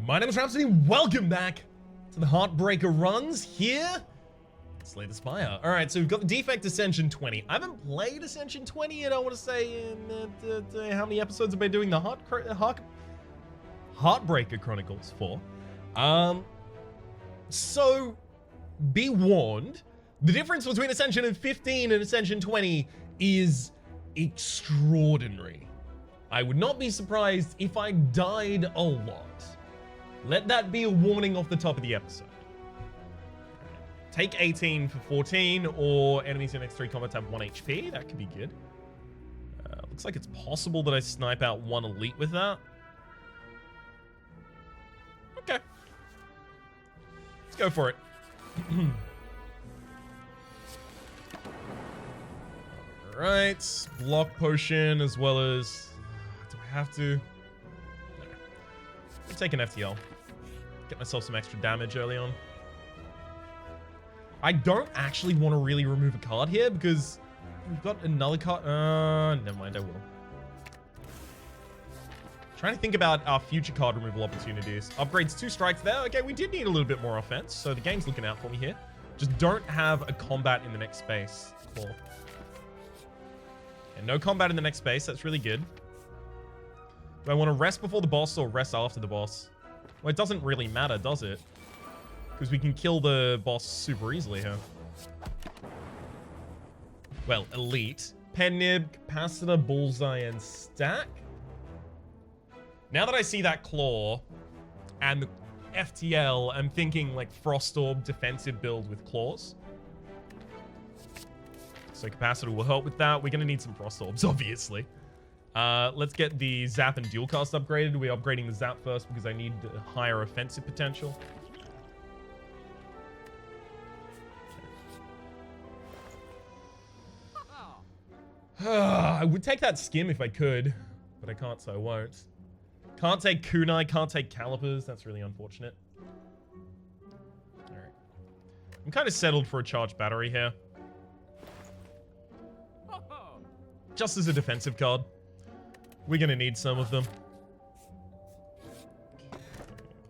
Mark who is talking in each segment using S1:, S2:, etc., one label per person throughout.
S1: My name is Rhapsody. Welcome back to the Heartbreaker runs here. Slay the Spire. All right, so we've got the Defect Ascension 20. I haven't played Ascension 20 in, I want to say, in how many episodes have I been doing the Heartbreaker Chronicles for. So be warned, the difference between Ascension 15 and Ascension 20 is extraordinary. I would not be surprised if I died a lot. Let that be a warning off the top of the episode. Take 18 for 14, or enemies in X3 combats have 1 HP. That could be good. Looks like it's possible that I snipe out one elite with that. Okay. Let's go for it. Alright. Block potion as well as... Do I have to? No. I'll take an FTL. Get myself some extra damage early on. I don't actually want to really remove a card here because we've got another card. Never mind, I will. Trying to think about our future card removal opportunities. Upgrades 2 strikes there. Okay, we did need a little bit more offense, so the game's looking out for me here. Just don't have a combat in the next space. Cool. And no combat in the next space. That's really good. Do I want to rest before the boss or rest after the boss? Well, it doesn't really matter, does it? Because we can kill the boss super easily here. Well, elite. Pen nib, capacitor, bullseye, and stack. Now that I see that claw and the FTL, I'm thinking like Frost Orb defensive build with claws. So capacitor will help with that. We're going to need some Frost Orbs, obviously. Let's get the Zap and Dual Cast upgraded. We're upgrading the Zap first because I need higher offensive potential. I would take that skim if I could, but I can't, so I won't. Can't take kunai, can't take calipers. That's really unfortunate. Alright. I'm kind of settled for a charged battery here. Just as a defensive card. We're going to need some of them.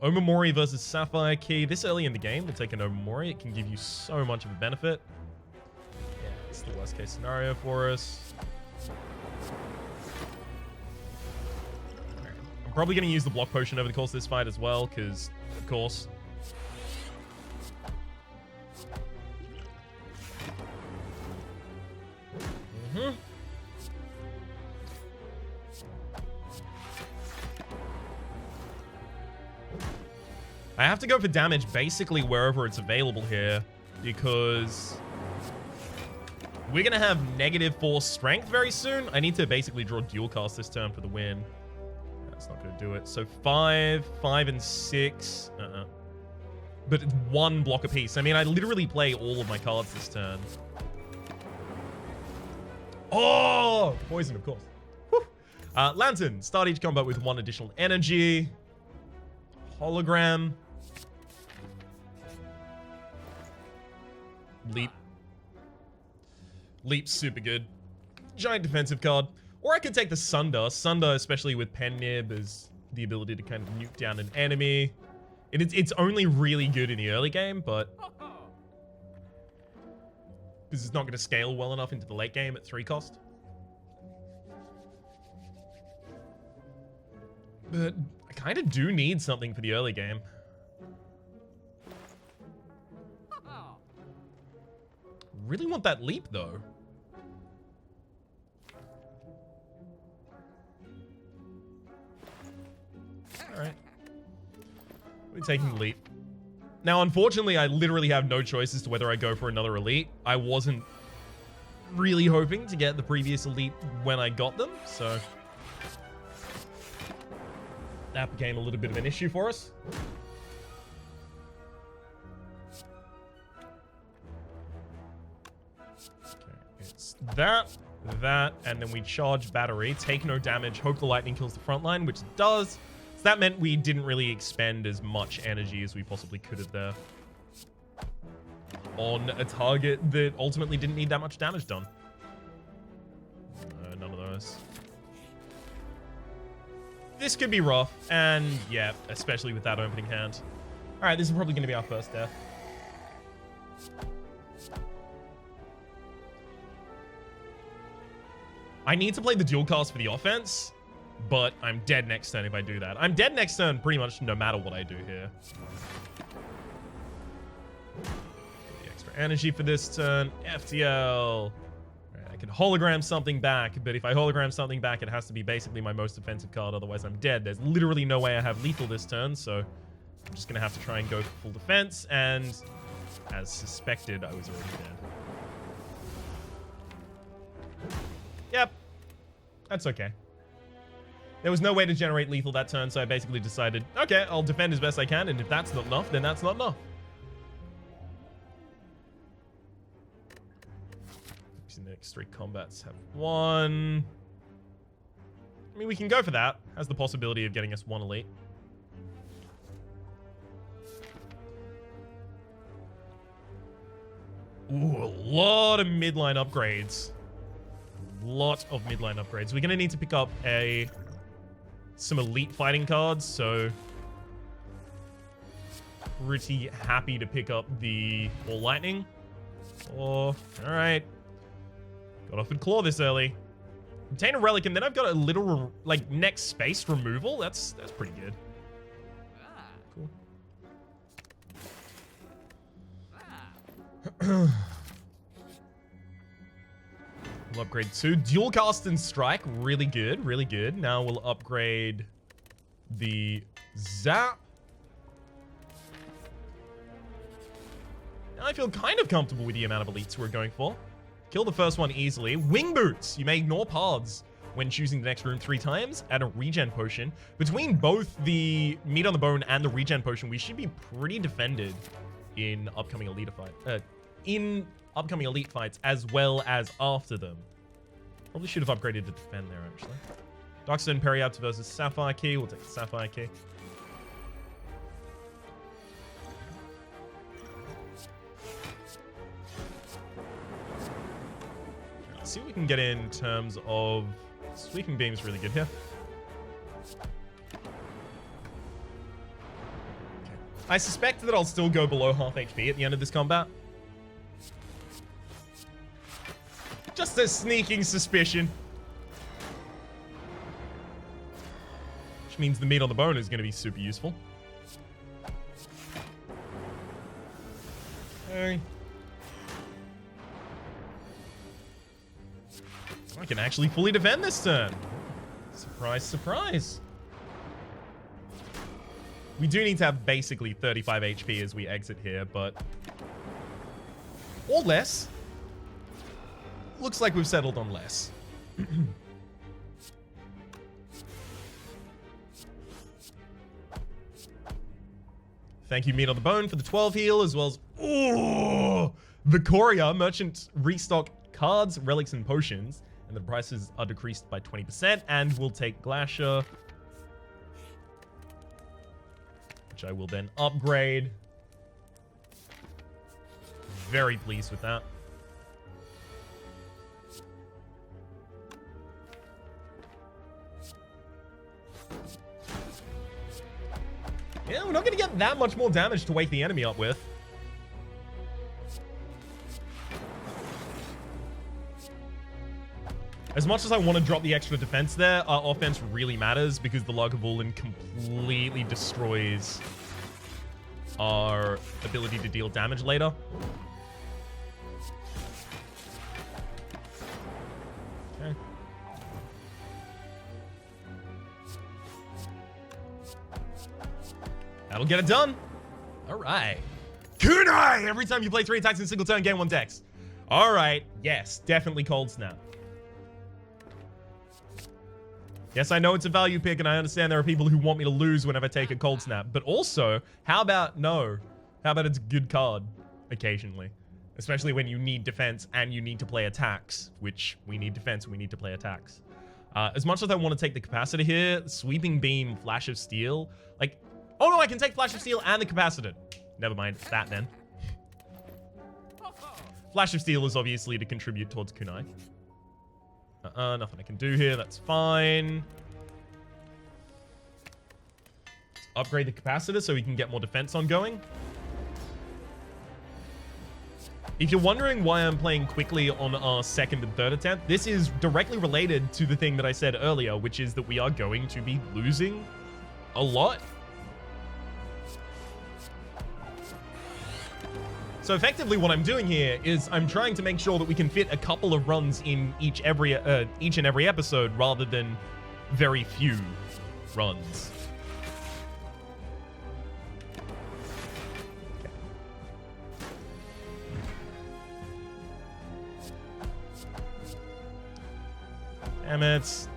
S1: Omamori versus Sapphire Key. This early in the game, we'll take an Omamori. It can give you so much of a benefit. Yeah, it's the worst case scenario for us. Right. I'm probably going to use the block potion over the course of this fight as well, because, of course. I have to go for damage basically wherever it's available here, because we're going to have -4 strength very soon. I need to basically draw dual cast this turn for the win. That's not going to do it. So 5, 5, and 6. But it's 1 block apiece. I mean, I literally play all of my cards this turn. Oh! Poison, of course. Whew. Lantern. Start each combat with 1 additional energy. Hologram. Leap. Leap's super good. Giant defensive card. Or I could take the Sunder. Sunder, especially with Pen Nib, is the ability to kind of nuke down an enemy. It's only really good in the early game, but because it's not going to scale well enough into the late game at 3 cost. But I kind of do need something for the early game. Really want that leap, though. Alright. We're taking the leap. Now, unfortunately, I literally have no choice as to whether I go for another elite. I wasn't really hoping to get the previous elite when I got them, so that became a little bit of an issue for us. Okay, it's that, and then we charge battery, take no damage, hope the lightning kills the front line, which it does. So that meant we didn't really expend as much energy as we possibly could have there on a target that ultimately didn't need that much damage done. None of those. This could be rough. And yeah, especially with that opening hand. All right, this is probably going to be our first death. I need to play the dual cast for the offense, but I'm dead next turn if I do that. I'm dead next turn pretty much no matter what I do here. The extra energy for this turn. FTL. Right, I can hologram something back, but if I hologram something back, it has to be basically my most defensive card. Otherwise, I'm dead. There's literally no way I have lethal this turn, so I'm just going to have to try and go for full defense. And as suspected, I was already dead. Yep. That's okay. There was no way to generate lethal that turn, so I basically decided, okay, I'll defend as best I can, and if that's not enough, then that's not enough. The next 3 combats have 1. I mean, we can go for that. Has the possibility of getting us 1 elite. Ooh, a lot of midline upgrades. Lot of midline upgrades. We're gonna need to pick up some elite fighting cards, so pretty happy to pick up the All Lightning. Oh, all right. Got off with Claw this early. Obtain a relic, and then I've got a little like next space removal. That's pretty good. Cool. We'll upgrade 2. Dual Cast and Strike. Really good. Really good. Now we'll upgrade the Zap. Now I feel kind of comfortable with the amount of elites we're going for. Kill the first one easily. Wing Boots. You may ignore paths when choosing the next room 3 times. Add a regen potion. Between both the Meat on the Bone and the regen potion, we should be pretty defended in upcoming elite fights as well as after them. Probably should have upgraded to defend there, actually. Darkstone Periapter versus Sapphire Key. We'll take the Sapphire Key. Let's see what we can get in terms of... Sweeping Beam is really good here. Okay. I suspect that I'll still go below half HP at the end of this combat. Just a sneaking suspicion. Which means the Meat on the Bone is going to be super useful. Okay. I can actually fully defend this turn. Surprise, surprise. We do need to have basically 35 HP as we exit here, but... Or less. Looks like we've settled on less. Thank you, Meat on the Bone, for the 12 heal, as well as... Ooh! Vicoria, Merchant restock cards, relics, and potions. And the prices are decreased by 20%. And we'll take Glacier, which I will then upgrade. Very pleased with that. Yeah, we're not going to get that much more damage to wake the enemy up with. As much as I want to drop the extra defense there, our offense really matters because the Lagavulin completely destroys our ability to deal damage later. Okay. That'll get it done. All right. Kunai! Every time you play 3 attacks in a single turn, gain 1 dex. All right. Yes, definitely Cold Snap. Yes, I know it's a value pick, and I understand there are people who want me to lose whenever I take a Cold Snap. But also, how about no? How about it's a good card occasionally? Especially when you need defense and you need to play attacks, which we need defense, we need to play attacks. As much as I want to take the Capacitor here, Sweeping Beam, Flash of Steel, like... Oh no, I can take Flash of Steel and the Capacitor. Never mind, that then. Flash of Steel is obviously to contribute towards Kunai. Nothing I can do here, that's fine. upgrade the capacitor so we can get more defense ongoing. If you're wondering why I'm playing quickly on our second and third attempt, this is directly related to the thing that I said earlier, which is that we are going to be losing a lot. So effectively what I'm doing here is I'm trying to make sure that we can fit a couple of runs in each and every episode rather than very few runs. Damn it.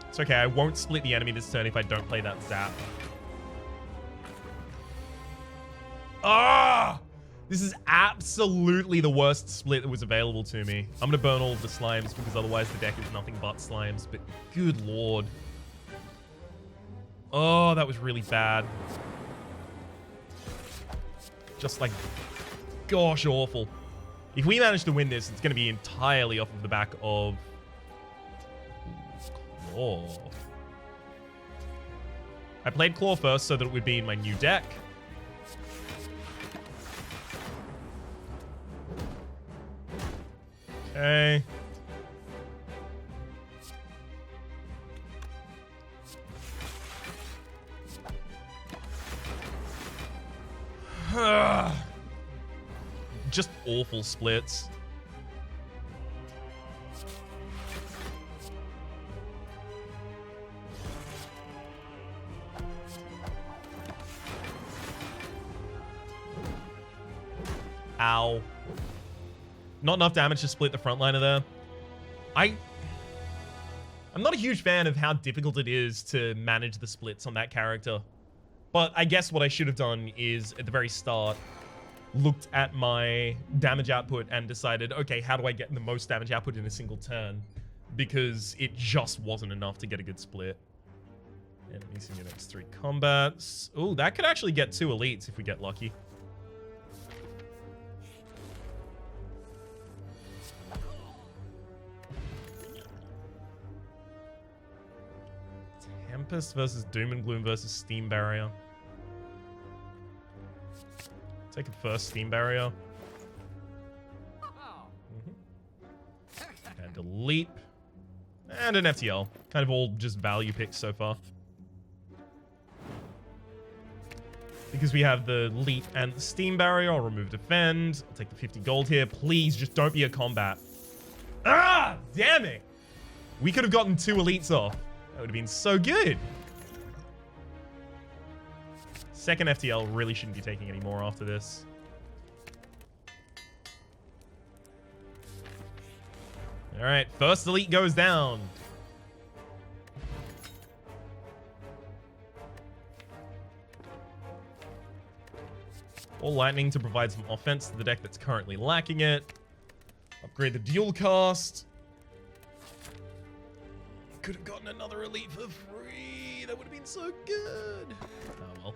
S1: It's okay, I won't split the enemy this turn if I don't play that zap. Ah! This is absolutely the worst split that was available to me. I'm gonna burn all of the slimes because otherwise the deck is nothing but slimes, but good lord. Oh, that was really bad. Just like, gosh, awful. If we manage to win this, it's gonna be entirely off of the back of Claw. I played Claw first so that it would be in my new deck. Okay. Just awful splits. Ow. Not enough damage to split the frontliner there. I'm not a huge fan of how difficult it is to manage the splits on that character. But I guess what I should have done is, at the very start, looked at my damage output and decided, okay, how do I get the most damage output in a single turn? Because it just wasn't enough to get a good split. Enemies in your next 3 combats. Ooh, that could actually get 2 elites if we get lucky. Tempest versus Doom and Gloom versus Steam Barrier. Take a first Steam Barrier. And a Leap. And an FTL. Kind of all just value picks so far. Because we have the Leap and the Steam Barrier, I'll remove Defend. I'll take the 50 gold here. Please, just don't be a combat. Ah! Damn it! We could have gotten 2 elites off. That would have been so good. Second FTL really shouldn't be taking any more after this. All right, first elite goes down. All lightning to provide some offense to the deck that's currently lacking it. Upgrade the dual cast. Could have gotten another elite for free. That would have been so good. Oh well.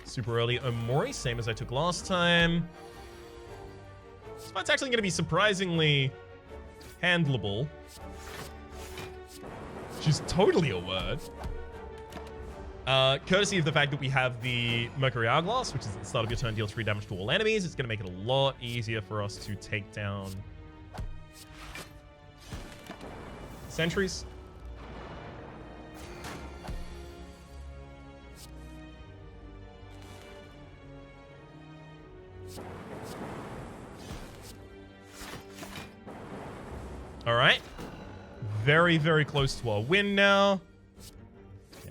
S1: Super early Omori, same as I took last time. So that's actually going to be surprisingly handleable. Which is totally a word. Courtesy of the fact that we have the Mercury Hourglass, which is at the start of your turn deals 3 damage to all enemies, it's going to make it a lot easier for us to take down sentries. All right. Very, very close to our win now.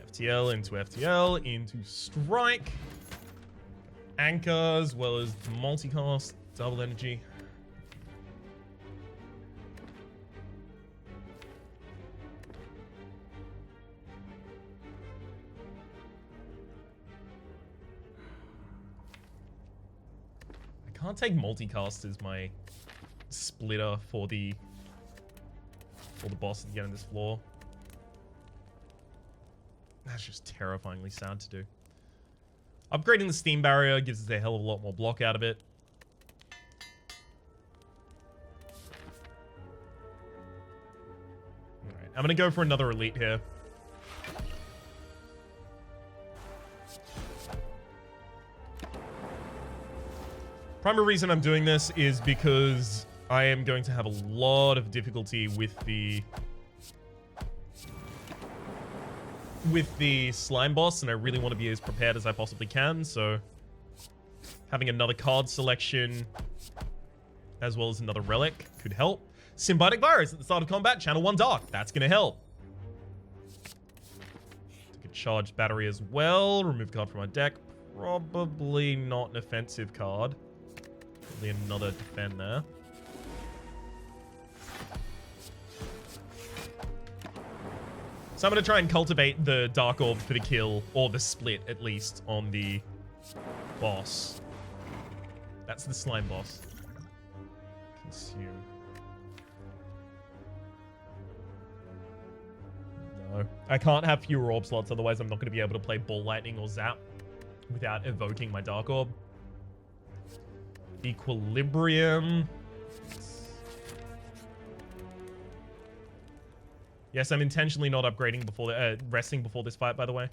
S1: FTL into strike. Anchor, as well as multicast, double energy. I can't take multicast as my splitter for the boss at the end of this floor. That's just terrifyingly sad to do. Upgrading the Steam Barrier gives us a hell of a lot more block out of it. Alright, I'm gonna go for another elite here. Primary reason I'm doing this is because I am going to have a lot of difficulty with the slime boss, and I really want to be as prepared as I possibly can, so having another card selection as well as another relic could help. Symbiotic Virus at the start of combat, channel 1 Dark. That's going to help. Take a charged battery as well. Remove card from my deck. Probably not an offensive card. Probably another defend there. So I'm going to try and cultivate the Dark Orb for the kill, or the split at least, on the boss. That's the slime boss. Consume. No. I can't have fewer orb slots, otherwise I'm not going to be able to play Ball Lightning or Zap without evoking my Dark Orb. Equilibrium. Yes, I'm intentionally not upgrading before the, resting before this fight, by the way.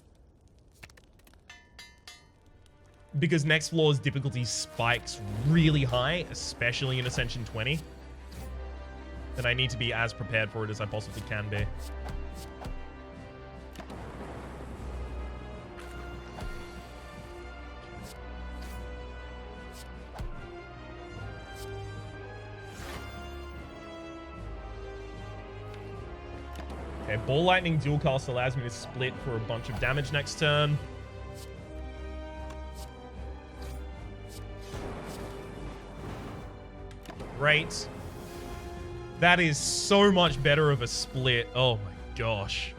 S1: Because next floor's difficulty spikes really high, especially in Ascension 20. And I need to be as prepared for it as I possibly can be. Okay, Ball Lightning dual cast allows me to split for a bunch of damage next turn. Great. That is so much better of a split. Oh my gosh.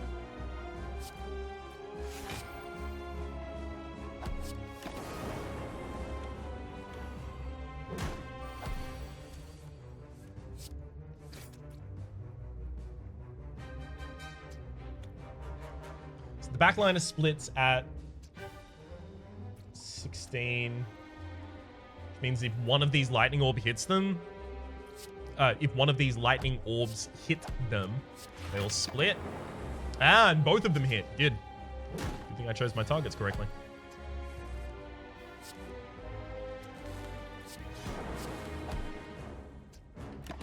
S1: So the backliner splits at 16. Which means if one of these lightning orb hits them, if one of these lightning orbs hit them, they'll split. Ah, and both of them hit. Good. Good thing I chose my targets correctly.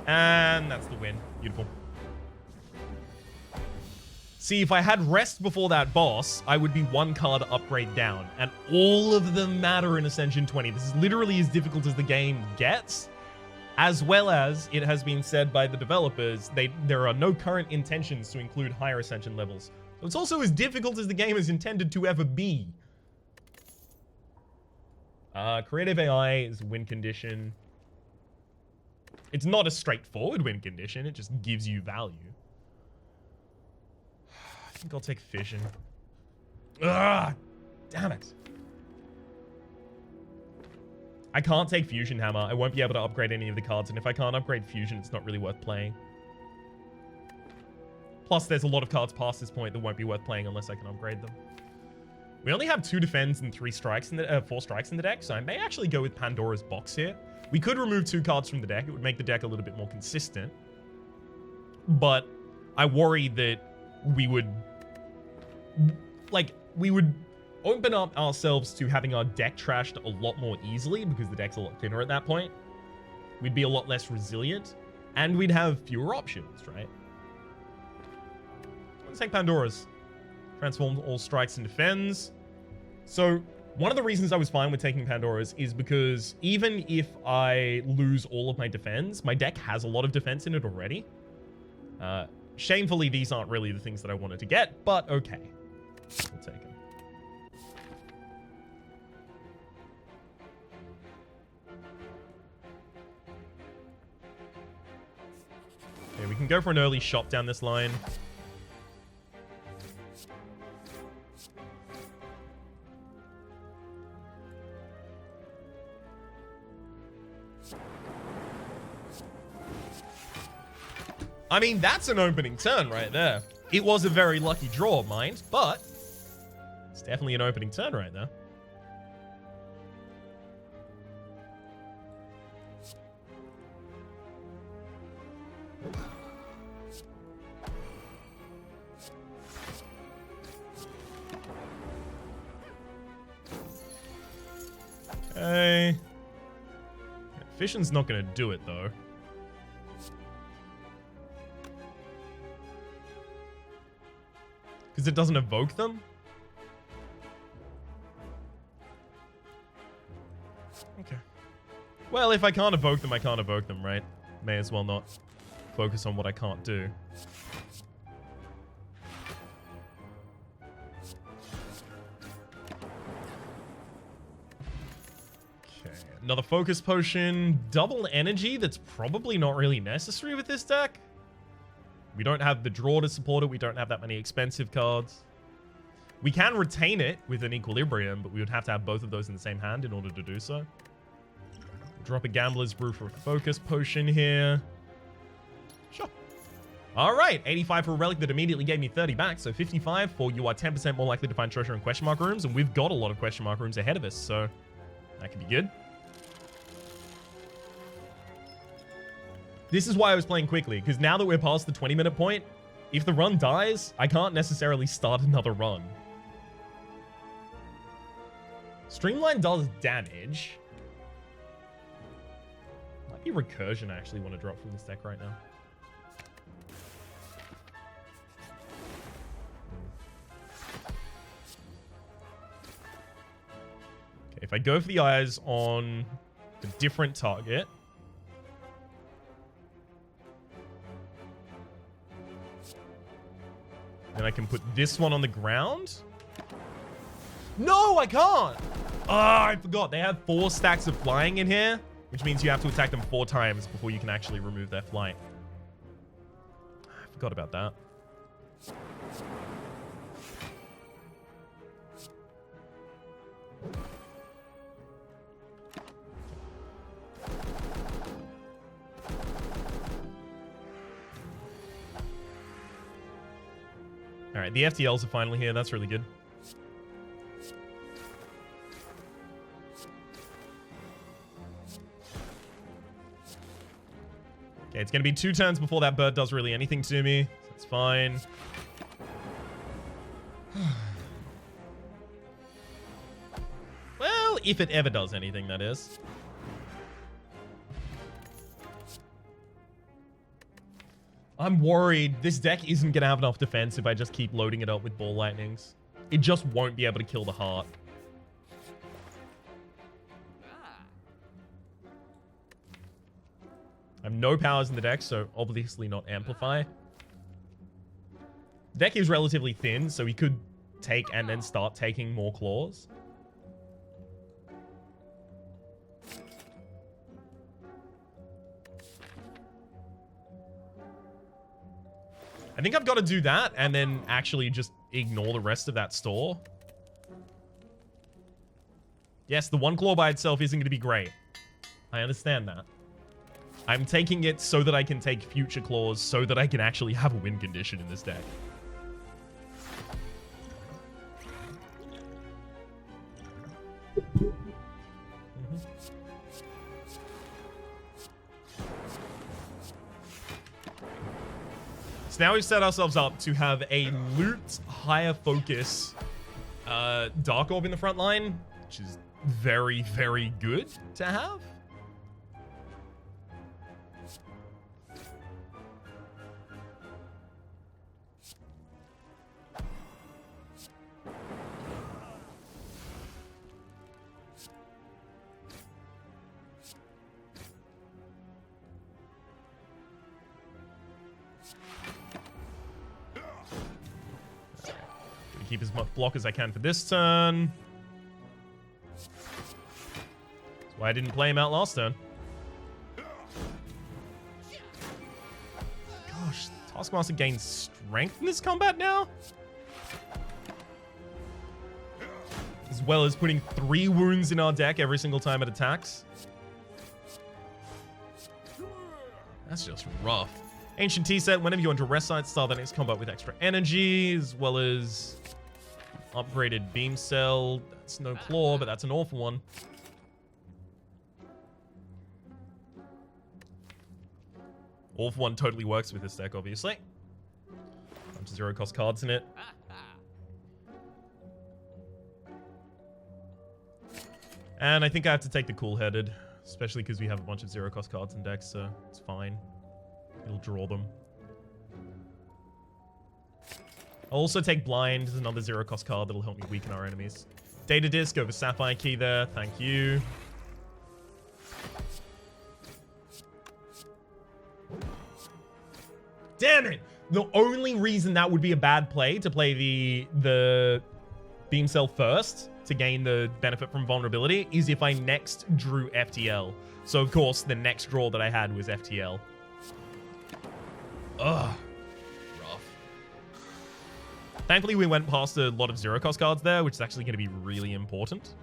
S1: And that's the win. Beautiful. See, if I had rest before that boss, I would be one card upgrade down. And all of them matter in Ascension 20. This is literally as difficult as the game gets. As well as, it has been said by the developers, there are no current intentions to include higher Ascension levels. So it's also as difficult as the game is intended to ever be. Creative AI is a win condition. It's not a straightforward win condition, it just gives you value. I think I'll take Fission. Ugh! Damn it. I can't take Fusion Hammer. I won't be able to upgrade any of the cards, and if I can't upgrade Fusion, it's not really worth playing. Plus, there's a lot of cards past this point that won't be worth playing unless I can upgrade them. We only have 2 defends and 4 strikes in the deck, so I may actually go with Pandora's Box here. We could remove 2 cards from the deck. It would make the deck a little bit more consistent. But I worry that we would open up ourselves to having our deck trashed a lot more easily because the deck's a lot thinner at that point. We'd be a lot less resilient, and we'd have fewer options, right? Let's take Pandora's. Transform all strikes and defends. So, one of the reasons I was fine with taking Pandora's is because even if I lose all of my defense, my deck has a lot of defense in it already. Shamefully, these aren't really the things that I wanted to get, but okay. We'll take them. Okay, we can go for an early shot down this line. I mean, that's an opening turn right there. It was a very lucky draw, mind, but it's definitely an opening turn right there. Okay. Fission's not going to do it, though. Because it doesn't evoke them? Okay. Well, if I can't evoke them, I can't evoke them, right? May as well not focus on what I can't do. Okay, another focus potion. Double energy that's probably not really necessary with this deck. We don't have the draw to support it. We don't have that many expensive cards. We can retain it with an equilibrium, but we would have to have both of those in the same hand in order to do so. Drop a Gambler's Brew for a focus potion here. Sure. All right, 85 for a relic that immediately gave me 30 back, so 55 for you are 10% more likely to find treasure in question mark rooms, and we've got a lot of question mark rooms ahead of us, so that could be good. This is why I was playing quickly, because now that we're past the 20-minute point, if the run dies, I can't necessarily start another run. Streamline does damage. Might be Recursion I actually want to drop from this deck right now. Okay, if I go for the eyes on a different target... then I can put this one on the ground. No, I can't. Ah, I forgot. They have 4 stacks of flying in here, which means you have to attack them 4 times before you can actually remove their flight. I forgot about that. All right, the FTLs are finally here. That's really good. Okay, it's going to be 2 turns before that bird does really anything to me. So that's fine. Well, if it ever does anything, that is. I'm worried this deck isn't going to have enough defense if I just keep loading it up with ball lightnings. It just won't be able to kill the heart. I have no powers in the deck, so obviously not amplify. The deck is relatively thin, so he could take and then start taking more claws. I think I've got to do that and then actually just ignore the rest of that store. Yes, the 1 claw by itself isn't going to be great. I understand that. I'm taking it so that I can take future claws so that I can actually have a win condition in this deck. So now we've set ourselves up to have a loot, higher focus Dark Orb in the front line, which is very, very good to have. Keep as much block as I can for this turn. That's why I didn't play him out last turn. Gosh, Taskmaster gains strength in this combat now? As well as putting 3 wounds in our deck every single time it attacks. That's just rough. Ancient Tea set, whenever you enter rest side, start the next combat with extra energy, as well as upgraded beam cell. That's no claw, but that's an awful one. Awful one totally works with this deck, obviously. Bunch of 0 cost cards in it. And I think I have to take the cool-headed. Especially because we have a bunch of zero-cost cards in decks, so it's fine. It'll draw them. I'll also take Blind as another zero-cost card that'll help me weaken our enemies. Data Disc over Sapphire Key there. Thank you. Damn it! The only reason that would be a bad play to play the Beam Cell first to gain the benefit from vulnerability is if I next drew FTL. So, of course, the next draw that I had was FTL. Ugh. Rough. Thankfully, we went past a lot of zero-cost cards there, which is actually going to be really important.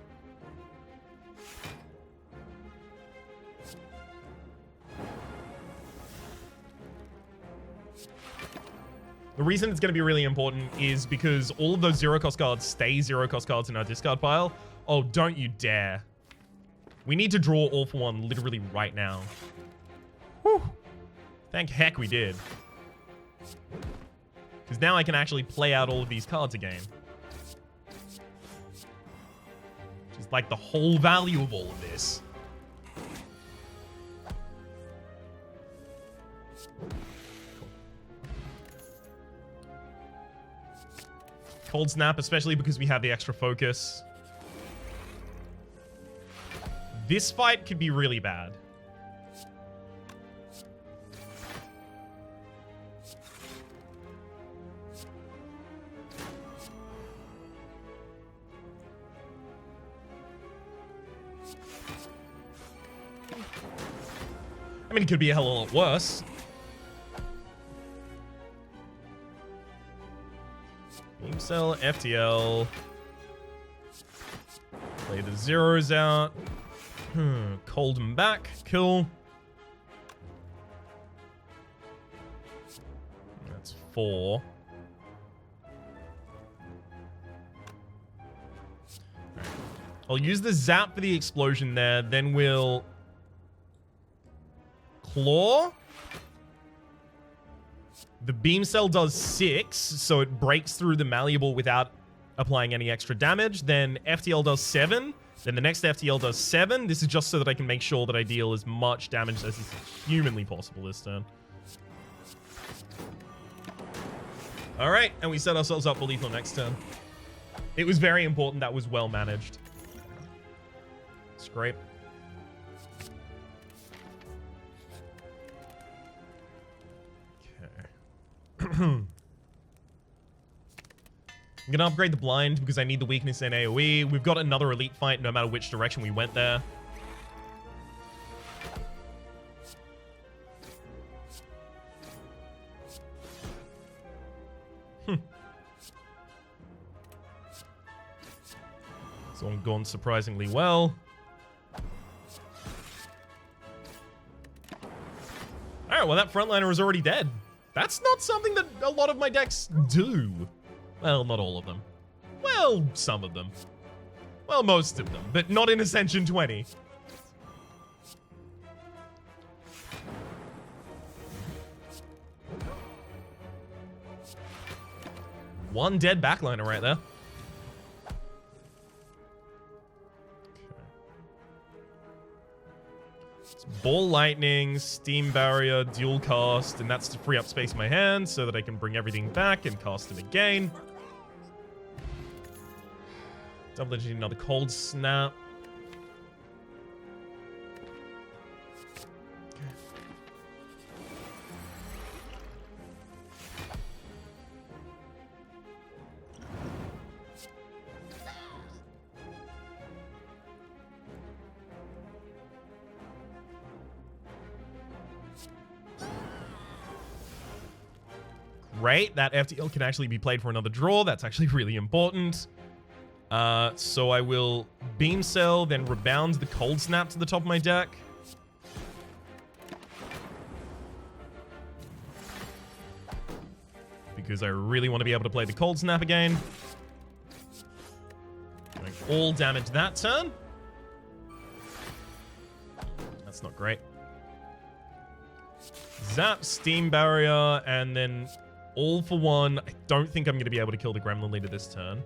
S1: The reason it's going to be really important is because all of those zero-cost cards stay zero-cost cards in our discard pile. Oh, don't you dare. We need to draw all for one literally right now. Whew. Thank heck we did. Because now I can actually play out all of these cards again. Which is like the whole value of all of this. Cold Snap, especially because we have the extra focus. This fight could be really bad. I mean, it could be a hell of a lot worse. Beam Cell, FTL. Play the zeros out. Cold them back. Cool. That's 4. I'll use the zap for the explosion there. Then we'll claw. The Beam Cell does 6, so it breaks through the malleable without applying any extra damage. Then FTL does 7. Then the next FTL does 7. This is just so that I can make sure that I deal as much damage as is humanly possible this turn. Alright, and we set ourselves up for lethal next turn. It was very important that was well managed. Scrape. I'm gonna upgrade the blind because I need the weakness in AoE. We've got another elite fight no matter which direction we went there. It's all gone surprisingly well. Alright, well that frontliner is already dead. That's not something that a lot of my decks do. Well, not all of them. Well, some of them. Well, most of them, but not in Ascension 20. One dead backliner right there. Ball Lightning, Steam Barrier, Dual Cast, and that's to free up space in my hand so that I can bring everything back and cast it again. Double Edge, another Cold Snap. Great, that FTL can actually be played for another draw. That's actually really important. So I will Beam Cell, then rebound the Cold Snap to the top of my deck. Because I really want to be able to play the Cold Snap again. Doing all damage that turn. That's not great. Zap, Steam Barrier, and then all for one. I don't think I'm going to be able to kill the Gremlin Leader this turn.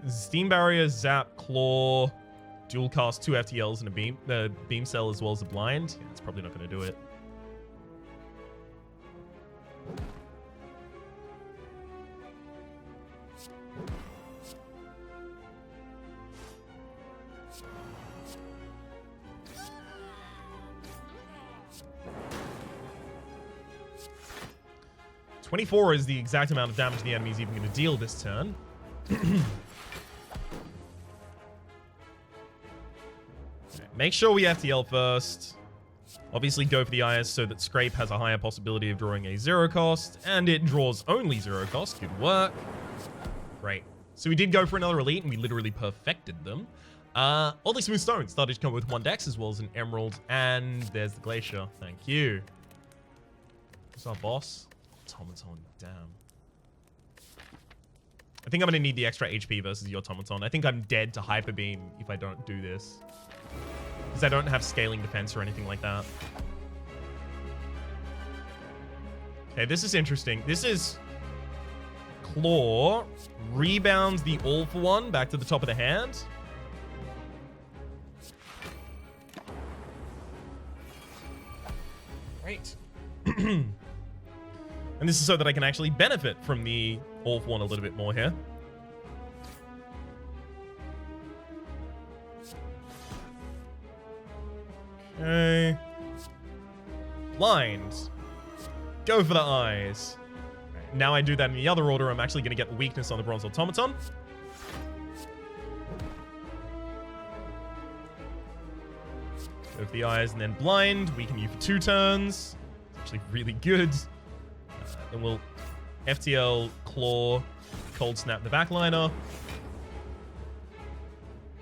S1: Steam Barrier, Zap, Claw, dual cast 2 FTLs and a beam cell as well as a blind. Yeah, it's probably not going to do it. $24 is the exact amount of damage the enemy is even going to deal this turn. Make sure we FTL first. Obviously go for the IS so that Scrape has a higher possibility of drawing a 0 cost, and it draws only 0 cost. Good work. Great. So we did go for another elite, and we literally perfected them. All the smooth stones started to come with 1 dex as well as an emerald, and there's the glacier. Thank you. Who's our boss? Automaton, damn. I think I'm going to need the extra HP versus the Automaton. I think I'm dead to Hyper Beam if I don't do this. Because I don't have scaling defense or anything like that. Okay, this is interesting. This is Claw. Rebounds the All for One back to the top of the hand. Great. And this is so that I can actually benefit from the All for One a little bit more here. Okay. Blind. Go for the eyes. Right, now I do that in the other order, I'm actually going to get the weakness on the Bronze Automaton. Go for the eyes and then blind. Weaken you for 2 turns. It's actually really good. Then we'll FTL, Claw, Cold Snap the backliner.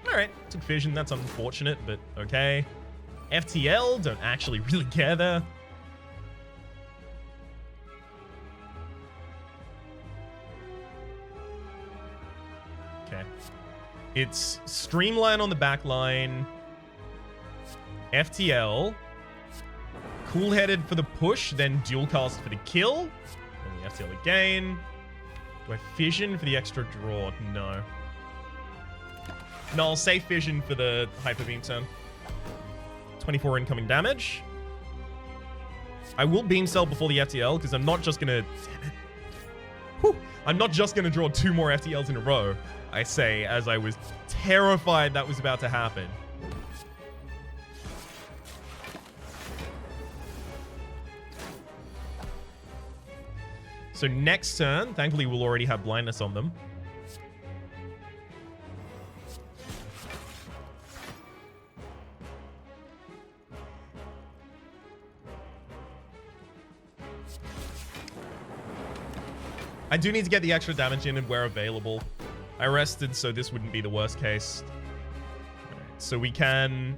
S1: Alright, took Fission. That's unfortunate, but okay. FTL, don't actually really care there. Okay. It's Streamline on the backline. FTL. Cool-headed for the push, then dual cast for the kill. Then the FTL again. Do I Fission for the extra draw? No. No, I'll save Fission for the Hyper Beam turn. 24 incoming damage. I will Beam Cell before the FTL, because I'm not just gonna... Damn it. Whew. I'm not just gonna draw 2 more FTLs in a row, I say, as I was terrified that was about to happen. So next turn, thankfully we'll already have blindness on them. I do need to get the extra damage in and where available. I rested, so this wouldn't be the worst case. Right, so we can...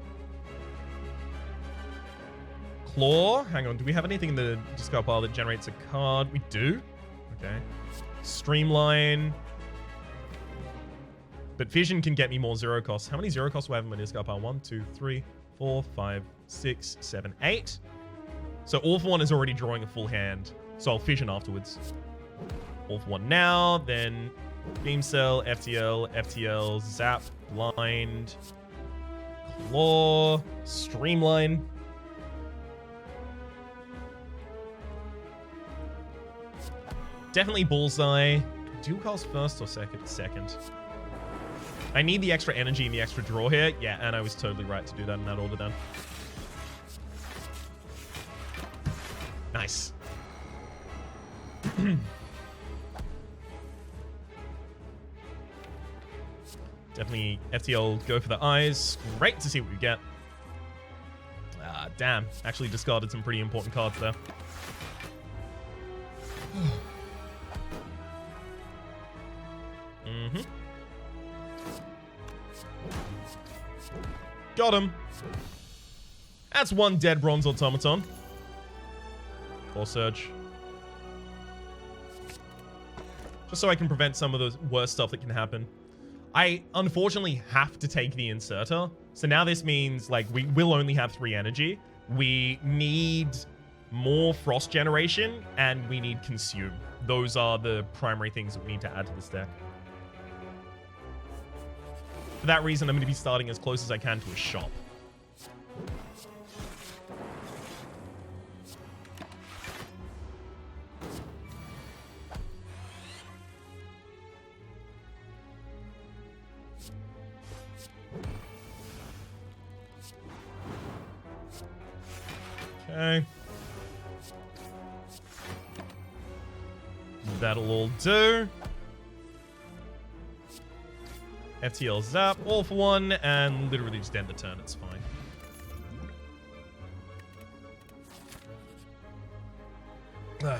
S1: Claw. Hang on, do we have anything in the discard pile that generates a card? We do. Okay. Streamline. But Fission can get me more 0 costs. How many 0 costs do I have in my discard pile? 1, 2, 3, 4, 5, 6, 7, 8. So All for One is already drawing a full hand. So I'll Fission afterwards. All for One now, then Beam Cell, FTL, FTL, Zap, Blind, Claw, Streamline. Definitely Bullseye. Dual cast first or second? Second. I need the extra energy and the extra draw here. Yeah, and I was totally right to do that in that order then. Nice. Definitely FTL, go for the eyes. Great to see what we get. Ah, damn. Actually discarded some pretty important cards there. Got him. That's 1 dead Bronze Automaton. Or Surge. Just so I can prevent some of the worst stuff that can happen. I unfortunately have to take the Inserter. So now this means, like, we will only have 3 energy. We need more Frost generation, and we need Consume. Those are the primary things that we need to add to this deck. For that reason, I'm going to be starting as close as I can to a shop. Okay. That'll all do. FTL zap, all for one, and literally just end the turn. It's fine.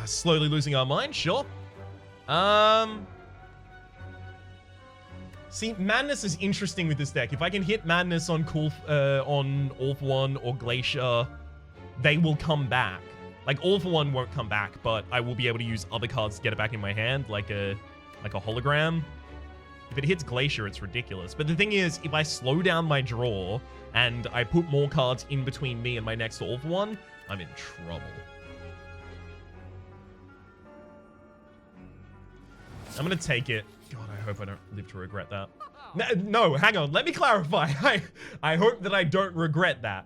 S1: Slowly losing our mind, sure. See, Madness is interesting with this deck. If I can hit Madness on on All for One or Glacier, they will come back. Like, All for One won't come back, but I will be able to use other cards to get it back in my hand, like a hologram. If it hits Glacier, it's ridiculous. But the thing is, if I slow down my draw and I put more cards in between me and my next All for One, I'm in trouble. I'm going to take it. God, I hope I don't live to regret that. No, hang on. Let me clarify. I hope that I don't regret that.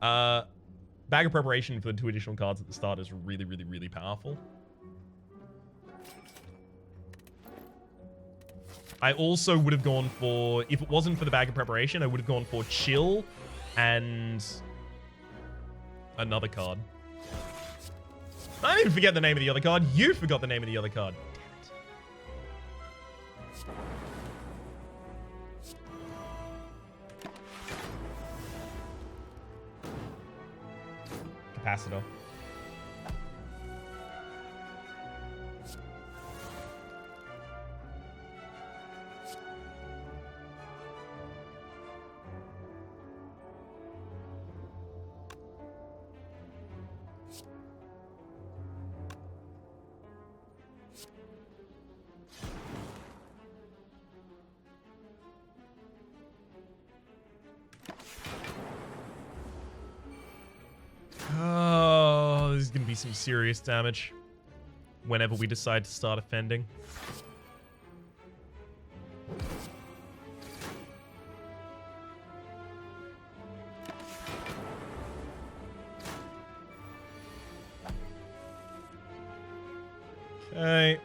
S1: Bag of Preparation for the 2 additional cards at the start is really, really, really powerful. I also would have gone for, if it wasn't for the Bag of Preparation, I would have gone for Chill and another card. I didn't forget the name of the other card. You forgot the name of the other card. Capacitor. Oh, this is going to be some serious damage whenever we decide to start offending. Okay.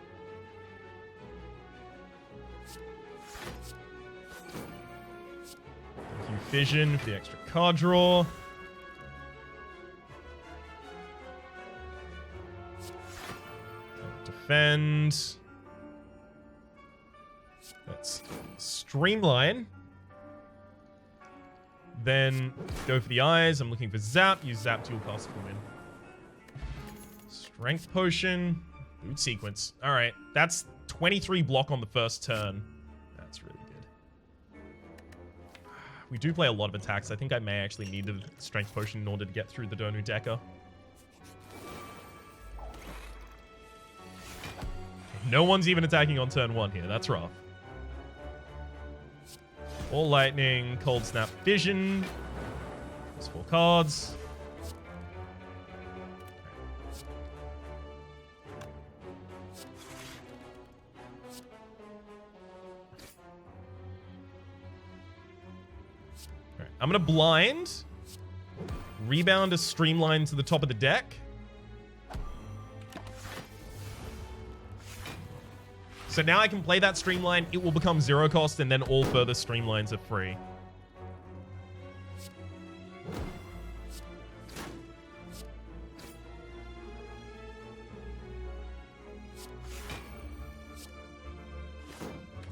S1: Thank you, Fission, for the extra card draw. Defend. Let's streamline. Then go for the eyes. I'm looking for Zap. Use Zap to cast for win. Strength Potion. Boot Sequence. Alright. That's 23 block on the first turn. That's really good. We do play a lot of attacks. I think I may actually need the Strength Potion in order to get through the Donu Decker. No one's even attacking on turn 1 here. That's rough. All Lightning, Cold Snap, Fission. That's 4 cards. Right. I'm going to blind. Rebound a Streamline to the top of the deck. So now I can play that Streamline, it will become 0 cost, and then all further Streamlines are free.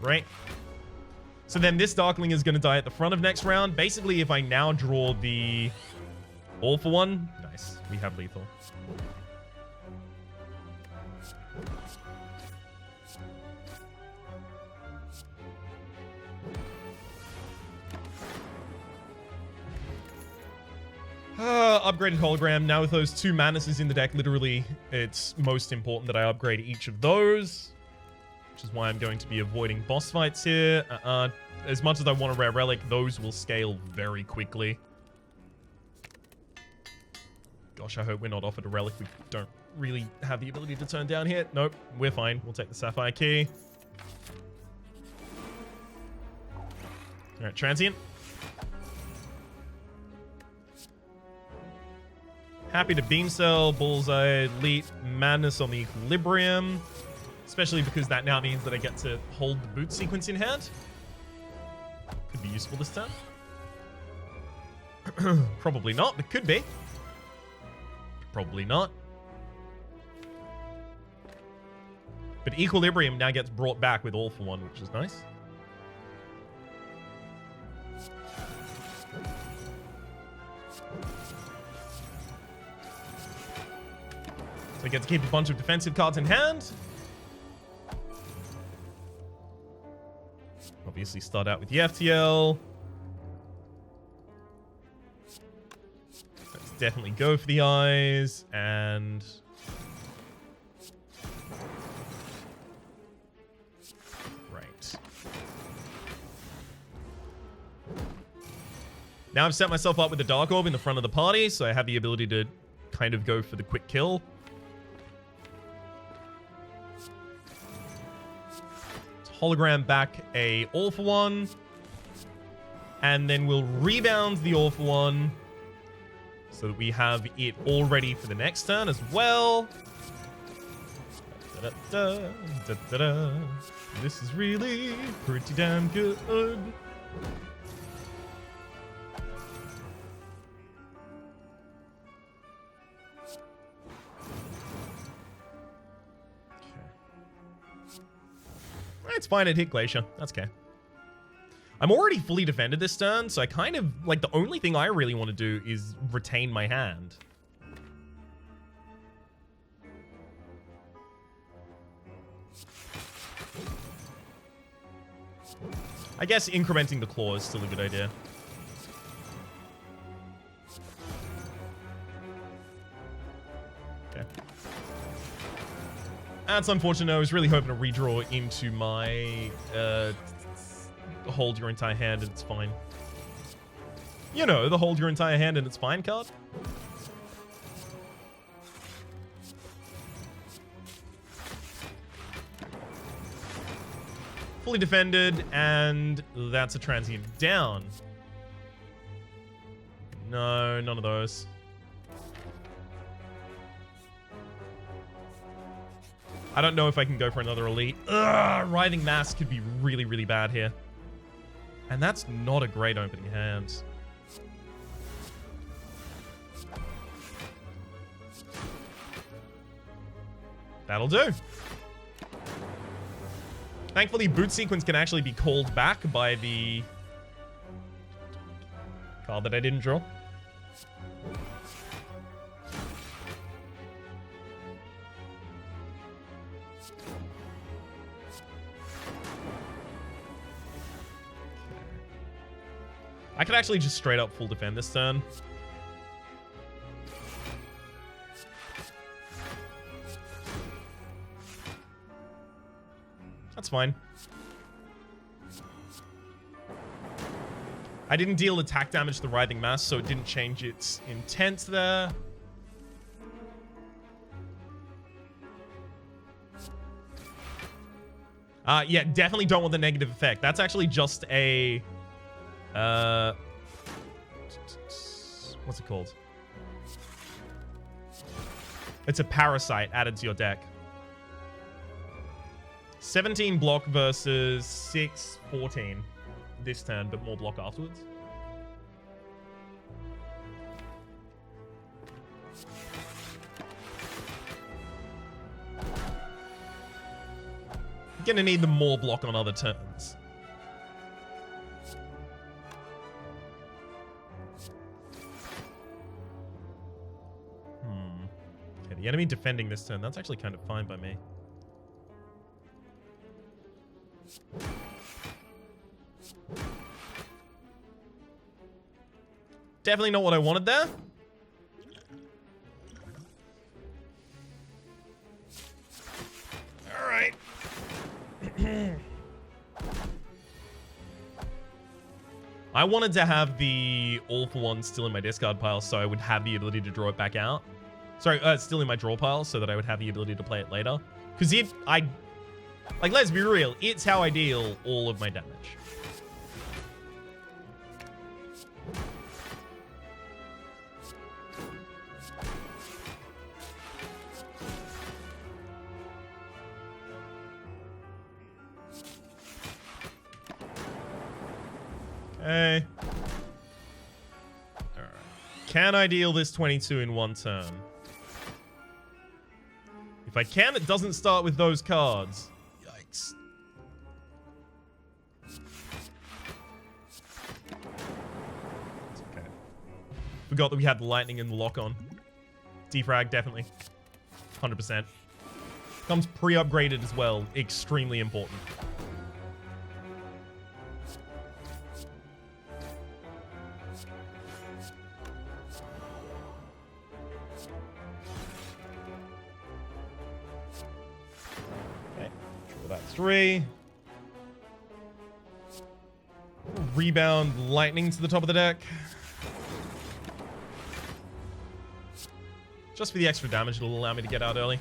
S1: Right. So then this Darkling is going to die at the front of next round. Basically, if I now draw the All for One, nice, we have lethal. Upgraded hologram. Now with those 2 Madnesses in the deck, literally, it's most important that I upgrade each of those. Which is why I'm going to be avoiding boss fights here. As much as I want a rare relic, those will scale very quickly. Gosh, I hope we're not offered a relic we don't really have the ability to turn down here. Nope, we're fine. We'll take the Sapphire Key. Alright, transient. Happy to beam cell, bullseye, elite, madness on the equilibrium. Especially because that now means that I get to hold the boot sequence in hand. Could be useful this turn. Probably not, but could be. Probably not. But equilibrium now gets brought back with all for one, which is nice. So I get to keep a bunch of defensive cards in hand. Obviously start out with the FTL. Let's definitely go for the eyes, and right. Now I've set myself up with the Dark Orb in the front of the party, so I have the ability to kind of go for the quick kill. Hologram back a all for one, and then we'll rebound the all for one so that we have it all ready for the next turn as well. Da, da, da, da, da. This is really pretty damn good. It's fine, it hit Glacier. That's okay. I'm already fully defended this turn, so I kind of, like, the only thing I really want to do is retain my hand. I guess incrementing the claw is still a good idea. Okay. That's unfortunate. I was really hoping to redraw into my hold your entire hand and it's fine. You know, the hold your entire hand and it's fine card. Fully defended, and that's a transient down. No, none of those. I don't know if I can go for another elite. Ugh, Writhing Mass could be really, really bad here. And that's not a great opening hand. That'll do. Thankfully, boot sequence can actually be called back by the card that I didn't draw. I could actually just straight up full defend this turn. That's fine. I didn't deal attack damage to the Writhing Mass, so it didn't change its intent there. Yeah, definitely don't want the negative effect. That's actually just a... what's it called? It's a parasite added to your deck. 17 block versus 6, 14 this turn, but more block afterwards. Gonna need the more block on other turns. Okay, the enemy defending this turn. That's actually kind of fine by me. Definitely not what I wanted there. All right. I wanted to have the all for one still in my discard pile so I would have the ability to draw it back out. Sorry, still in my draw pile so that I would have the ability to play it later. Because like, let's be real, it's how I deal all of my damage. Okay. Alright. Can I deal this 22 in one turn? If I can, it doesn't start with those cards. Yikes. It's okay. Forgot that we had the lightning and the lock on. Defrag, definitely. 100%. Comes pre-upgraded as well. Extremely important. Okay. Draw that 3. Rebound lightning to the top of the deck. Just for the extra damage, it'll allow me to get out early.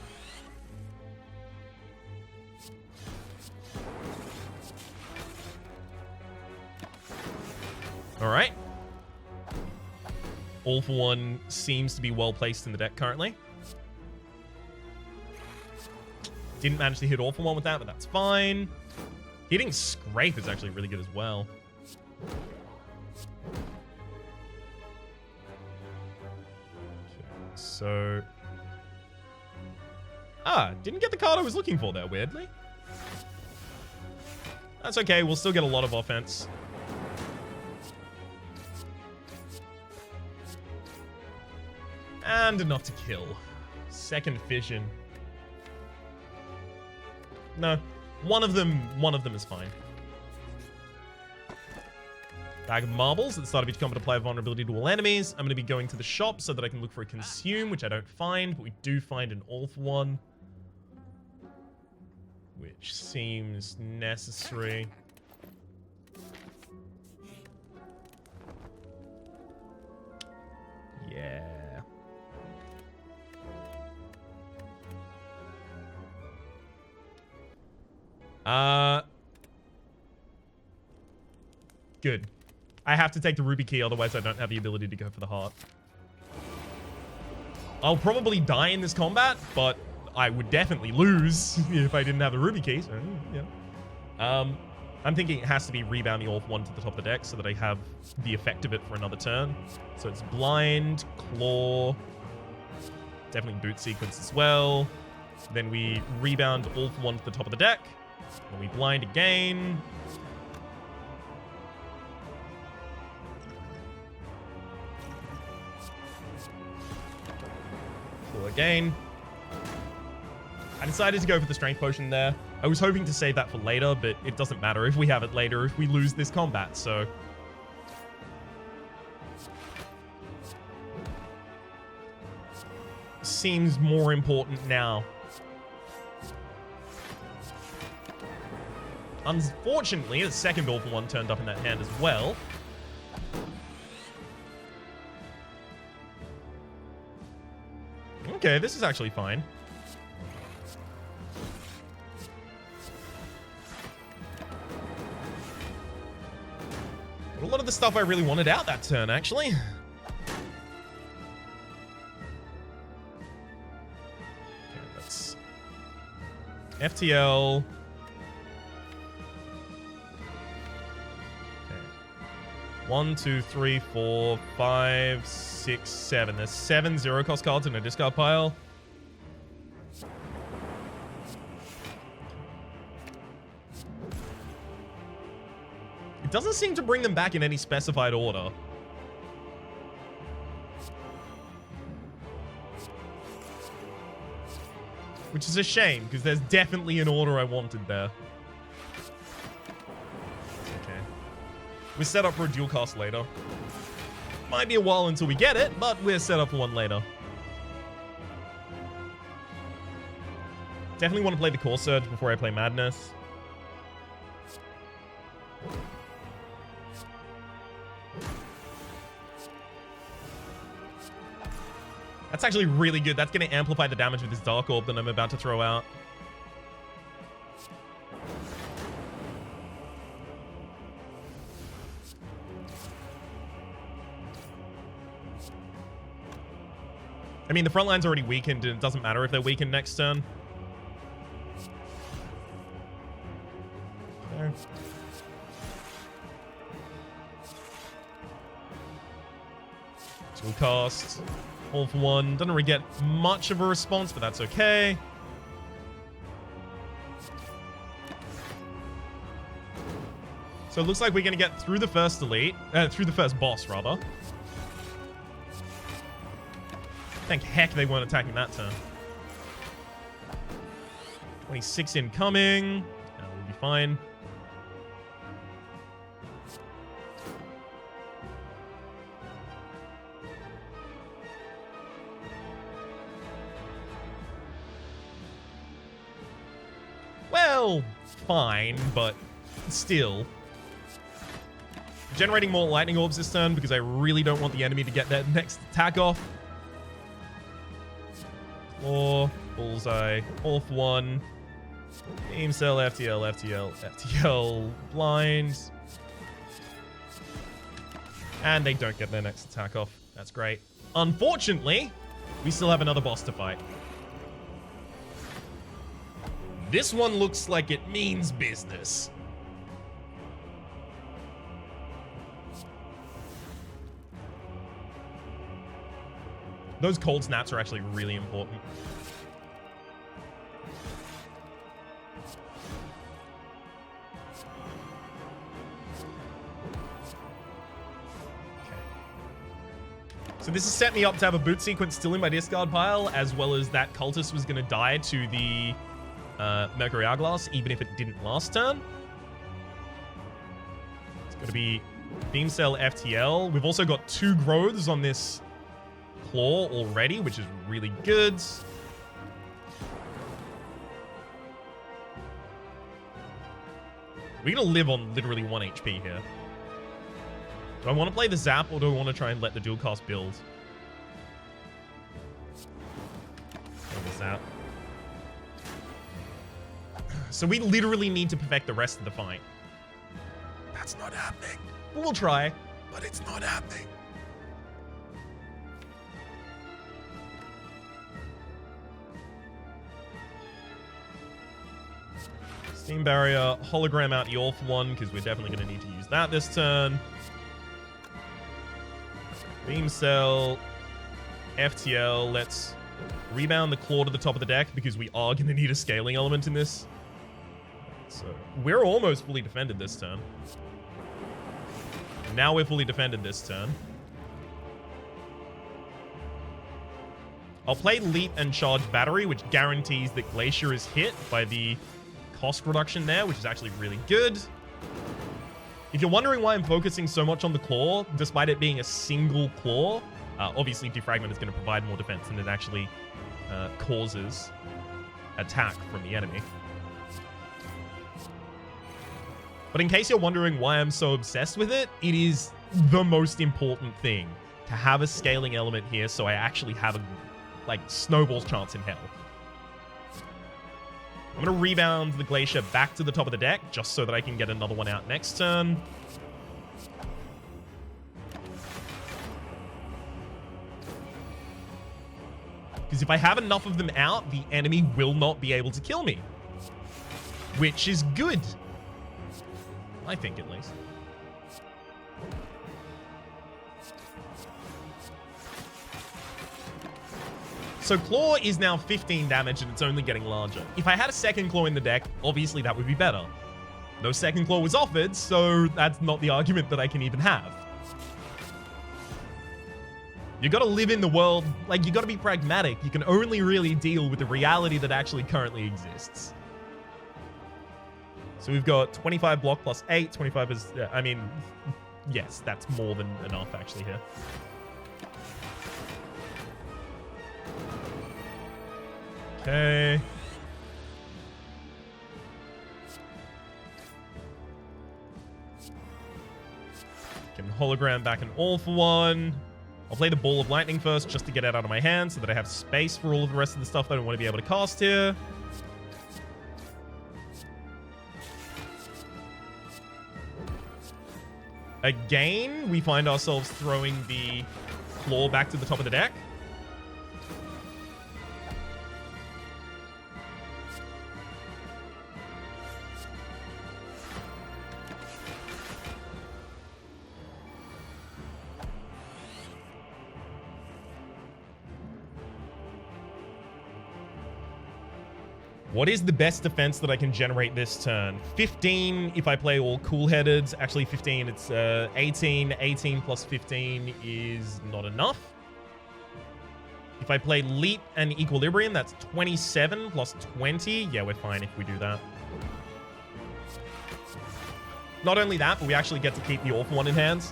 S1: Alright. All for One seems to be well placed in the deck currently. Didn't manage to hit All for One with that, but that's fine. Hitting Scrape is actually really good as well. So... didn't get the card I was looking for there, weirdly. That's okay, we'll still get a lot of offense. And enough to kill. Second fission. No, one of them is fine. Bag of marbles. At the start of each combat, apply vulnerability to all enemies. I'm going to be going to the shop so that I can look for a consume, which I don't find, but we do find an all for one, which seems necessary. Yeah. Good. I have to take the ruby key, otherwise I don't have the ability to go for the heart. I'll probably die in this combat, but I would definitely lose if I didn't have the ruby key, so yeah. I'm thinking it has to be rebound the all for one to the top of the deck so that I have the effect of it for another turn. So it's blind, claw, definitely boot sequence as well. Then we rebound all for one to the top of the deck. Then we blind again. Claw again. I decided to go for the strength potion there. I was hoping to save that for later, but it doesn't matter if we have it later, if we lose this combat, so... Seems more important now. Unfortunately, the second all for one turned up in that hand as well. Okay, this is actually fine. A lot of the stuff I really wanted out that turn, actually. Okay, that's FTL. Okay. 1, 2, 3, 4, 5, 6, 7. There's 7 zero-cost cards in a discard pile. It doesn't seem to bring them back in any specified order. Which is a shame, because there's definitely an order I wanted there. Okay. We're set up for a dual cast later. Might be a while until we get it, but we're set up for one later. Definitely want to play the Core Surge before I play Madness. That's actually really good. That's going to amplify the damage with this Dark Orb that I'm about to throw out. I mean, the front line's already weakened, and it doesn't matter if they're weakened next turn. There. Dual cast. All for one. Doesn't really get much of a response, but that's okay. So it looks like we're going to get through the first elite. Through the first boss, rather. Thank heck they weren't attacking that turn. 26 incoming. We'll be fine. Well, fine, but still. Generating more lightning orbs this turn because I really don't want the enemy to get their next attack off. Claw, bullseye, all for one. Beam cell, FTL, FTL, FTL, blind. And they don't get their next attack off. That's great. Unfortunately, we still have another boss to fight. This one looks like it means business. Those cold snaps are actually really important. So this has set me up to have a boot sequence still in my discard pile, as well as that cultist was going to die to the Mercury Hourglass, even if it didn't last turn. It's going to be Beam Cell FTL. We've also got 2 growths on this claw already, which is really good. We're going to live on literally 1 HP here. Do I want to play the zap, or do I want to try and let the dual cast build? The zap. So we literally need to perfect the rest of the fight. That's not happening. We'll try, but it's not happening. Steam Barrier, hologram out the All for one, because we're definitely going to need to use that this turn. Beam Cell, FTL, let's rebound the claw to the top of the deck, because we are going to need a scaling element in this. So we're almost fully defended this turn. Now we're fully defended this turn. I'll play Leap and Charge Battery, which guarantees that Glacier is hit by the cost reduction there, which is actually really good. If you're wondering why I'm focusing so much on the claw, despite it being a single claw, obviously Defragment is going to provide more defense than it actually causes attack from the enemy. But in case you're wondering why I'm so obsessed with it, it is the most important thing to have a scaling element here, so I actually have a snowball's chance in hell. I'm going to rebound the Glacier back to the top of the deck, just so that I can get another one out next turn. Because if I have enough of them out, the enemy will not be able to kill me. Which is good. I think, at least. So Claw is now 15 damage, and it's only getting larger. If I had a second Claw in the deck, obviously that would be better. No second Claw was offered, so that's not the argument that I can even have. You gotta live in the world, you gotta be pragmatic. You can only really deal with the reality that actually currently exists. So we've got 25 block plus 8. 25 is, yes, that's more than enough actually here. Okay. Can hologram back an All for one. I'll play the Ball of Lightning first just to get it out of my hand so that I have space for all of the rest of the stuff that I want to be able to cast here. Again, we find ourselves throwing the Claw back to the top of the deck. What is the best defense that I can generate this turn? 15 if I play all cool-headed. Actually, 15, it's 18. 18 plus 15 is not enough. If I play Leap and Equilibrium, that's 27 plus 20. Yeah, we're fine if we do that. Not only that, but we actually get to keep the Awful One in hands,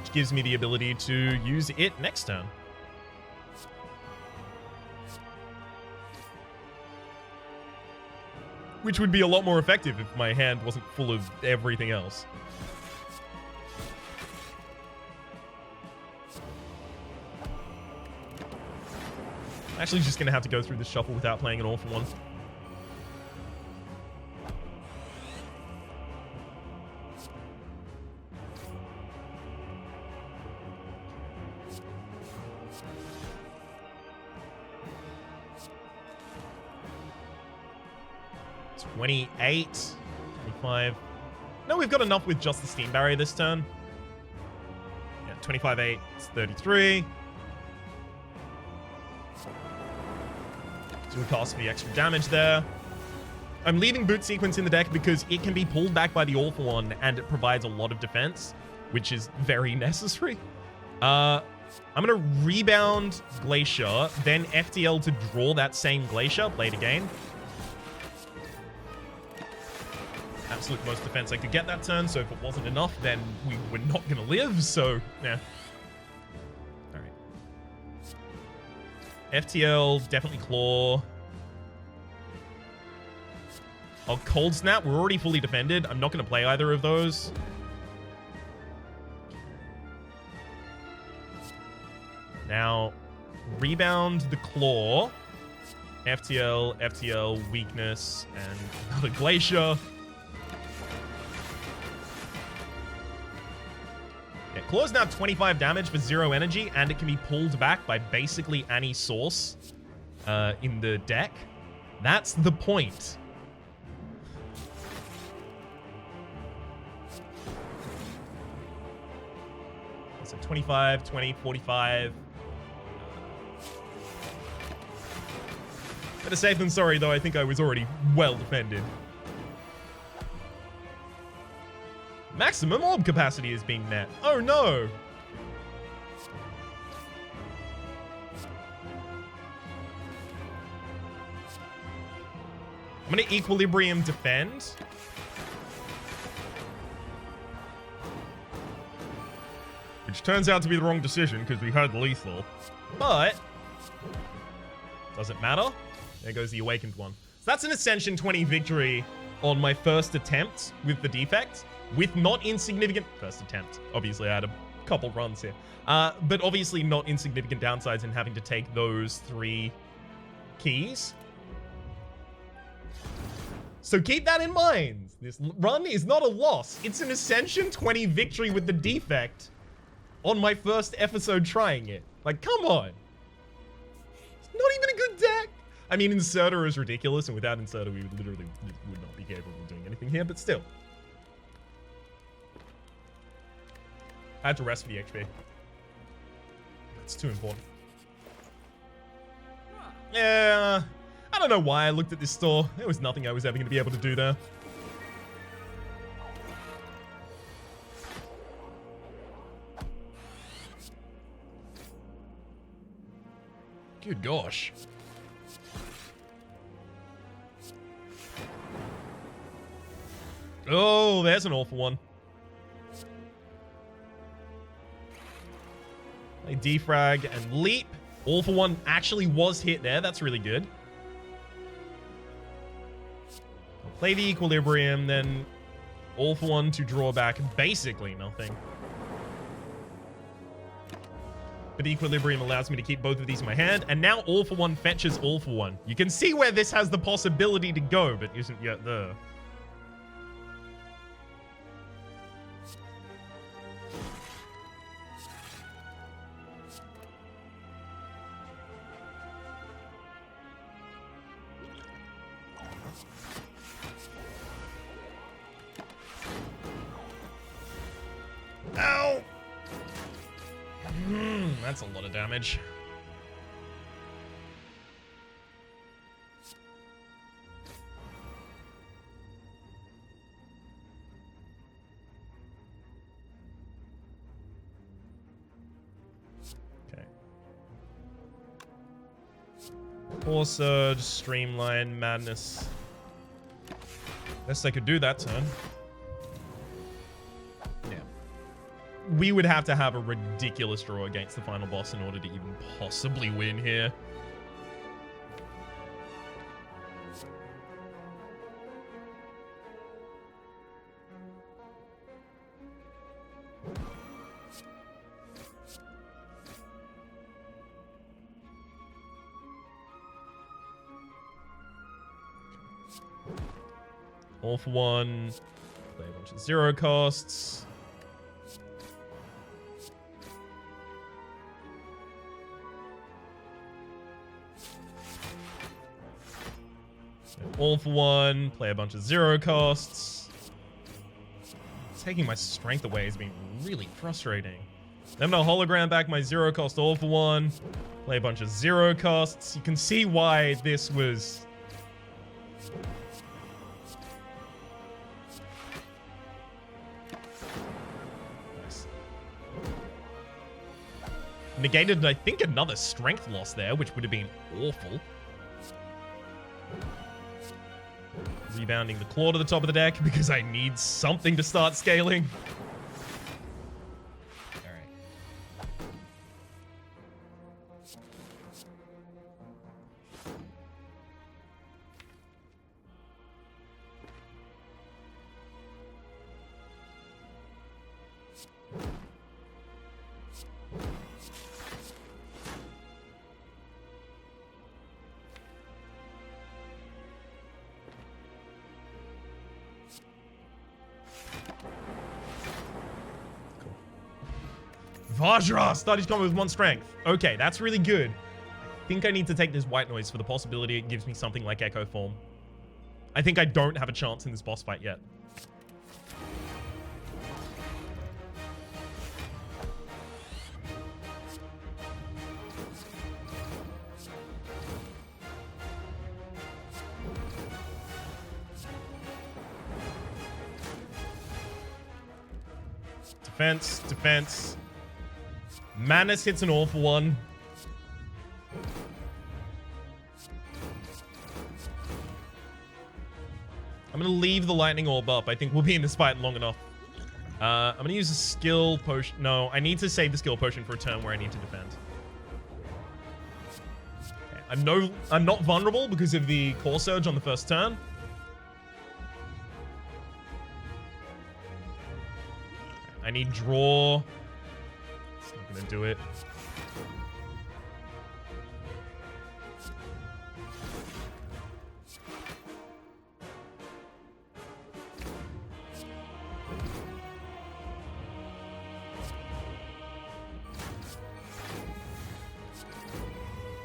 S1: which gives me the ability to use it next turn. Which would be a lot more effective if my hand wasn't full of everything else. I'm actually just going to have to go through this shuffle without playing an Awful One. $28, $25. No, we've got enough with just the Steam Barrier this turn. Yeah, 25-8, it's 33. So we cast for the extra damage there. I'm leaving Boot Sequence in the deck because it can be pulled back by the Awful One and it provides a lot of defense, which is very necessary. I'm going to rebound Glacier, then FTL to draw that same Glacier, play it again. Absolute most defense I could get that turn, so if it wasn't enough, then we were not going to live, so, yeah. Alright. FTL, definitely Claw. Oh, Cold Snap, we're already fully defended. I'm not going to play either of those. Now, rebound the Claw. FTL, FTL, Weakness, and another Glacier. Yeah, Claw's now 25 damage for 0 energy, and it can be pulled back by basically any source in the deck. That's the point. So 25, 20, 45. Better safe than sorry, though. I think I was already well defended. Maximum orb capacity is being met. Oh no! I'm gonna Equilibrium defend. Which turns out to be the wrong decision because we had lethal. But doesn't matter. There goes the Awakened one. So that's an Ascension 20 victory on my first attempt with the Defect. With not insignificant... First attempt. Obviously, I had a couple runs here. But obviously not insignificant downsides in having to take those 3 keys. So keep that in mind. This run is not a loss. It's an Ascension 20 victory with the Defect on my first episode trying it. Like, come on. It's not even a good deck. I mean, Inserter is ridiculous, and without Inserter, we literally would not be capable of doing anything here, but still. I had to rest for the XP. It's too important. Yeah, I don't know why I looked at this store. There was nothing I was ever going to be able to do there. Good gosh. Oh, there's an awful one. They defrag and leap. Awful one actually was hit there. That's really good. I'll play the Equilibrium, then Awful one to draw back basically nothing. But Equilibrium allows me to keep both of these in my hand, and now Awful one fetches Awful one. You can see where this has the possibility to go, but isn't yet there. Ow! That's a lot of damage. Core Surge, Streamline, Madness. Best I could do that turn. Yeah. We would have to have a ridiculous draw against the final boss in order to even possibly win here. All for one. Play a bunch of 0 costs. All for one. Play a bunch of 0 costs. Taking my strength away has been really frustrating. I'm gonna hologram back my 0 cost all for one. Play a bunch of 0 costs. You can see why this was... Negated, I think, another strength loss there, which would have been awful. Rebounding the claw to the top of the deck because I need something to start scaling. Vajra! Start each combo with 1 strength. Okay, that's really good. I think I need to take this white noise for the possibility it gives me something like Echo Form. I think I don't have a chance in this boss fight yet. Defense, defense. Madness hits an all for one. I'm going to leave the lightning orb up. I think we'll be in this fight long enough. I'm going to use a skill potion. No, I need to save the skill potion for a turn where I need to defend. Okay. I'm not vulnerable because of the core surge on the first turn. I need draw. It's not gonna do it.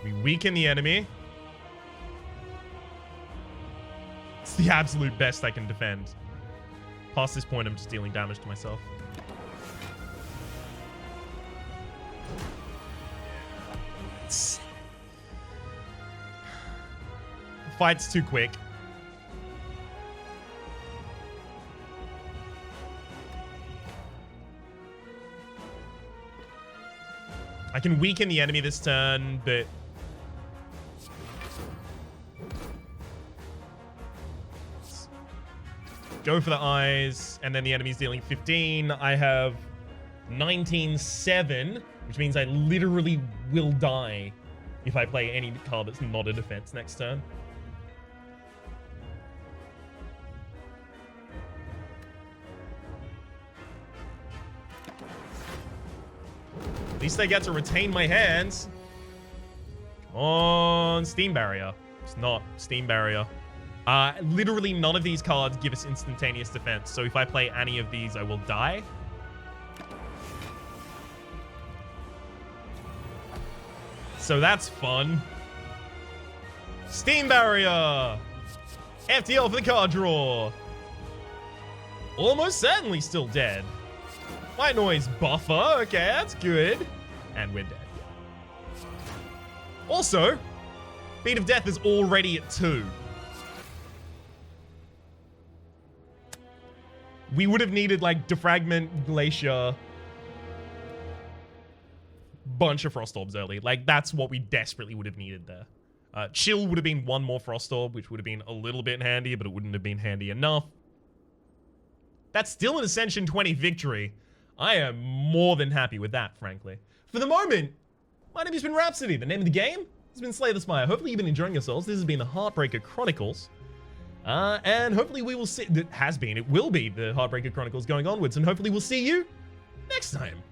S1: We weaken the enemy. It's the absolute best I can defend. Past this point, I'm just dealing damage to myself. Fight's too quick. I can weaken the enemy this turn, but... Go for the eyes, and then the enemy's dealing 15. I have 19-7, which means I literally will die if I play any card that's not a defense next turn. At least I get to retain my hands. Come on, Steam Barrier. It's not Steam Barrier. Literally none of these cards give us instantaneous defense, so if I play any of these, I will die. So that's fun. Steam Barrier! FTL for the card draw. Almost certainly still dead. White noise buffer. Okay, that's good. And we're dead. Also, Beat of Death is already at 2. We would have needed, like, Defragment, Glacier, bunch of Frost Orbs early. Like, that's what we desperately would have needed there. Chill would have been one more Frost Orb, which would have been a little bit handy, but it wouldn't have been handy enough. That's still an Ascension 20 victory. I am more than happy with that, frankly. For the moment, my name has been Rhapsody. The name of the game has been Slay the Spire. Hopefully you've been enjoying yourselves. This has been the Heartbreaker Chronicles. And hopefully we will see... It will be the Heartbreaker Chronicles going onwards. And hopefully we'll see you next time.